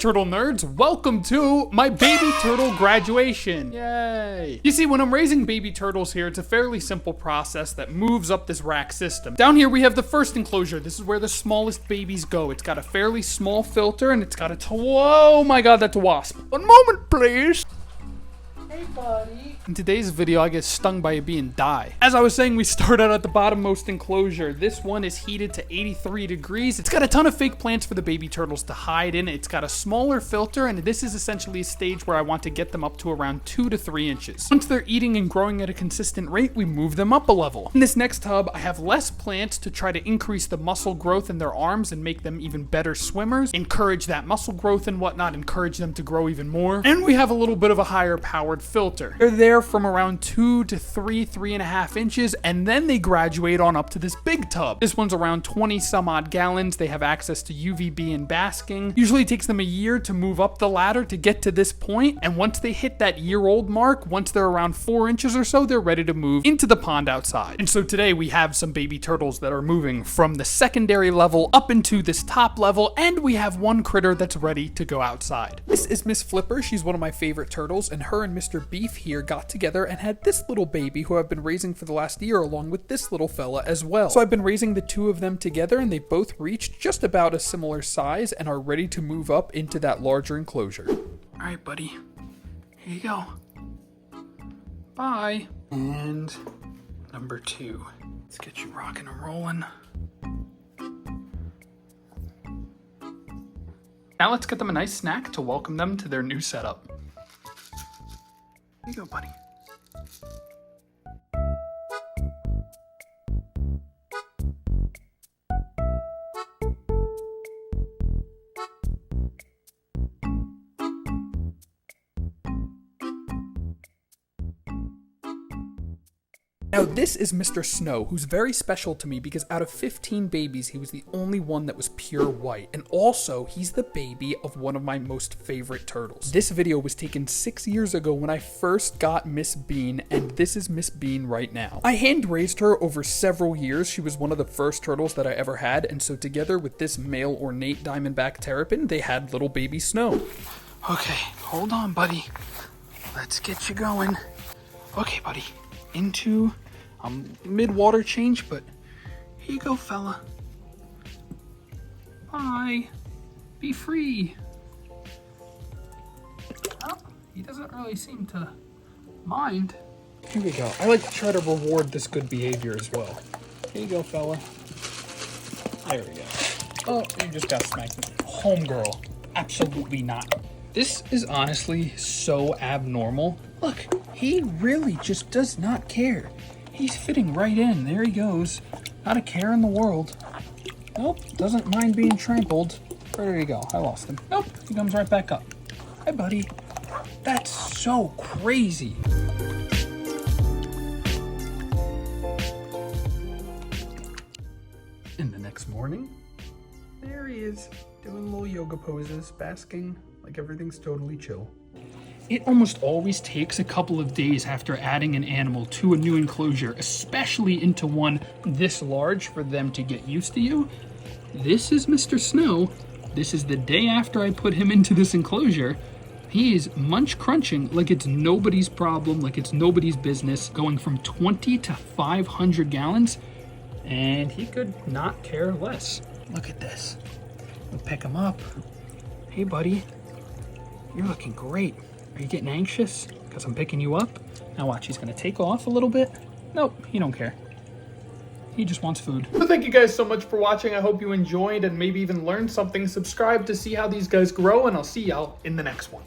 turtle nerds? Welcome to my baby turtle graduation. Yay. You see, when I'm raising baby turtles here, it's a fairly simple process that moves up this rack system. Down here we have the first enclosure. This is where the smallest babies go. It's got a fairly small filter and it's got a whoa my god, that's a wasp. One moment please. Hey buddy. In today's video, I get stung by a bee and die. As I was saying, we start out at the bottommost enclosure. This one is heated to 83 degrees. It's got a ton of fake plants for the baby turtles to hide in. It's got a smaller filter, and this is essentially a stage where I want to get them up to around 2 to 3 inches. Once they're eating and growing at a consistent rate, we move them up a level. In this next tub, I have less plants to try to increase the muscle growth in their arms and make them even better swimmers, encourage that muscle growth and whatnot, encourage them to grow even more. And we have a little bit of a higher powered filter. They're there from around 2 to 3.5 inches, and then they graduate on up to this big tub. This one's around 20 some odd gallons. They have access to UVB and basking. Usually takes them a year to move up the ladder to get to this point, and once they hit that year-old mark, once they're around 4 inches or so, they're ready to move into the pond outside. And so today we have some baby turtles that are moving from the secondary level up into this top level, and we have one critter that's ready to go outside. This is Miss Flipper. She's one of my favorite turtles, and her and Mr. Beef here got together and had this little baby who I've been raising for the last year along with this little fella as well. So I've been raising the two of them together, and they both reached just about a similar size and are ready to move up into that larger enclosure. All right, buddy, here you go. Bye. And number 2. Let's get you rocking and rolling. Now let's get them a nice snack to welcome them to their new setup. Here you go, buddy. Now this is Mr. Snow, who's very special to me because out of 15 babies, he was the only one that was pure white. And also, he's the baby of one of my most favorite turtles. This video was taken 6 years ago when I first got Miss Bean, and this is Miss Bean right now. I hand raised her over several years. She was one of the first turtles that I ever had, and so together with this male ornate diamondback terrapin, they had little baby Snow. Okay, hold on, buddy. Let's get you going. Okay, buddy, into mid-water change, but here you go, fella. Bye. Be free. Oh, he doesn't really seem to mind. Here we go. I like to try to reward this good behavior as well. Here you go, fella. There we go. Oh, you just got smacked. Homegirl. Absolutely not. This is honestly so abnormal. Look, he really just does not care. He's fitting right in. There he goes. Not a care in the world. Nope, doesn't mind being trampled. Where did he go? I lost him. Nope, he comes right back up. Hi, buddy. That's so crazy. And the next morning, there he is, doing little yoga poses, basking like everything's totally chill. It almost always takes a couple of days after adding an animal to a new enclosure, especially into one this large, for them to get used to you. This is Mr. Snow. This is the day after I put him into this enclosure. He is munch crunching like it's nobody's problem, like it's nobody's business, going from 20 to 500 gallons, and he could not care less. Look at this. We'll pick him up. Hey, buddy. You're looking great. Are you getting anxious because I'm picking you up? Now watch, he's gonna take off a little bit. Nope, he don't care. He just wants food. So thank you guys so much for watching. I hope you enjoyed and maybe even learned something. Subscribe to see how these guys grow, and I'll see y'all in the next one.